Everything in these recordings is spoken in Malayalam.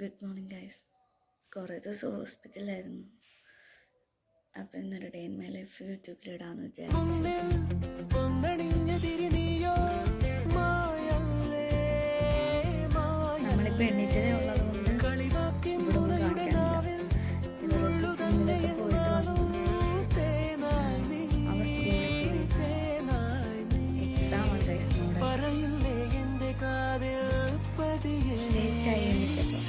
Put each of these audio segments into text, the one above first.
Good morning guys. കുറേ ദിവസം ഹോസ്പിറ്റലായിരുന്നു. അപ്പം ഇന്നൊരു ഡേ ഇൻ മൈ ലൈഫ് യൂട്യൂബിലിടാമെന്ന് വിചാരിച്ചു. നമ്മളിപ്പോൾ എണ്ണീറ്റതേ ഉള്ളതുകൊണ്ട് ഇവിടെ ഒന്നും കാണിക്കാനില്ല. ഇവരൊക്കെ ജിമ്മിലൊക്കെ പോയിട്ട് വന്നു. അവ സ്കൂളിൽ പോയി. എക്സാമാണ് ഗൈസ്. ലേറ്റായി എണീറ്റപ്പോൾ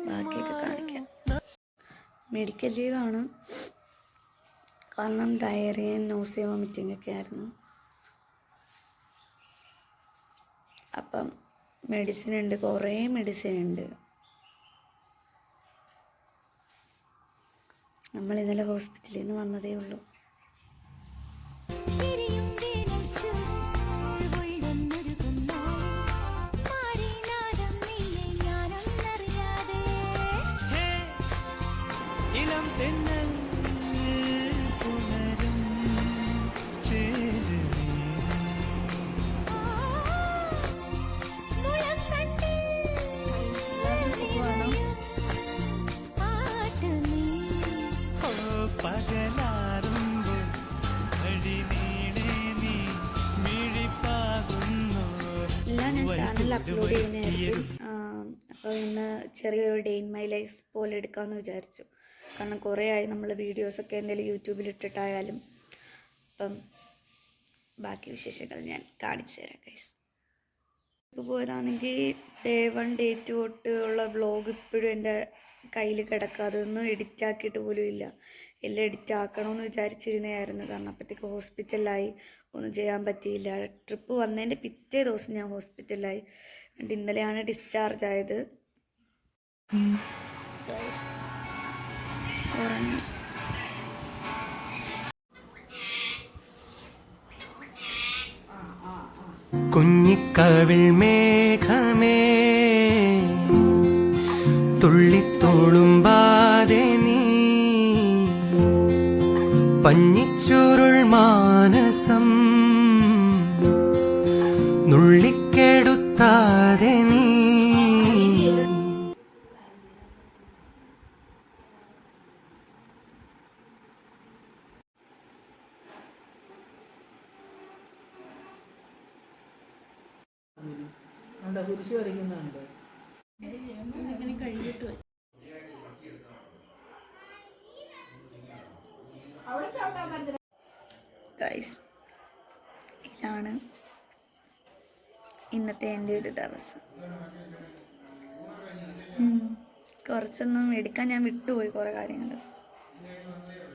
ബാക്കിയൊക്കെ കാണിക്കാം. മെഡിക്കൽ ലീവാണ്, കാരണം ഡയറിയയും നോസിയ വോമിറ്റിംഗ് ഒക്കെ ആയിരുന്നു. അപ്പം മെഡിസിൻ ഉണ്ട്, കുറേ മെഡിസിൻ ഉണ്ട്. നമ്മൾ ഇന്നലെ ഹോസ്പിറ്റലിൽ നിന്ന് വന്നതേ ഉള്ളൂ. ഞാൻ ചാനൽ അപ്ലോഡ് ചെയ്യുന്നതായിരിക്കും. അപ്പോൾ ഇന്ന് ചെറിയൊരു ഡേ ഇൻ മൈ ലൈഫ് പോലെ എടുക്കാമെന്ന് വിചാരിച്ചു. കാരണം കുറേ ആയി നമ്മൾ വീഡിയോസൊക്കെ എന്തെങ്കിലും യൂട്യൂബിൽ ഇട്ടിട്ടായാലും. അപ്പം ബാക്കി വിശേഷങ്ങൾ ഞാൻ കാണിച്ചു തരാം ഗൈസ്. ഇപ്പോൾ പോയതാണെങ്കിൽ ഡേ 1 ഡേ 2 തൊട്ട് ഉള്ള വ്ളോഗ് ഇപ്പോഴും എൻ്റെ കയ്യിൽ കിടക്കുക. അതൊന്നും എഡിറ്റ് ആക്കിയിട്ട് പോലും ഇല്ല. എല്ലാം എഡിറ്റ് ആക്കണമെന്ന് വിചാരിച്ചിരുന്നതായിരുന്നു. കാരണം അപ്പോഴത്തേക്ക് ഹോസ്പിറ്റലിലായി, ഒന്നും ചെയ്യാൻ പറ്റിയില്ല. ട്രിപ്പ് വന്നതിൻ്റെ പിറ്റേ ദിവസം ഞാൻ ഹോസ്പിറ്റലിലായി. എന്നിട്ട് ഇന്നലെയാണ് ഡിസ്ചാർജ് ആയത്. ഉറങ്ങി. കുഞ്ഞിക്കവിൾ മേഘമേ തുള്ളിത്തോളുമ്പാതെ നീ പഞ്ഞിച്ചുരുൾ മാനസം നുള്ളിക്കെടുത്താതെ നീ. കുരിശ് വരയ്ക്കുന്നുണ്ട്. ഗൈസ്, ഇതാണ് ഇന്നത്തെ എൻ്റെ ഒരു ദിവസം. കുറച്ചൊന്നും എടുക്കാൻ ഞാൻ വിട്ടുപോയി, കുറേ കാര്യങ്ങൾ.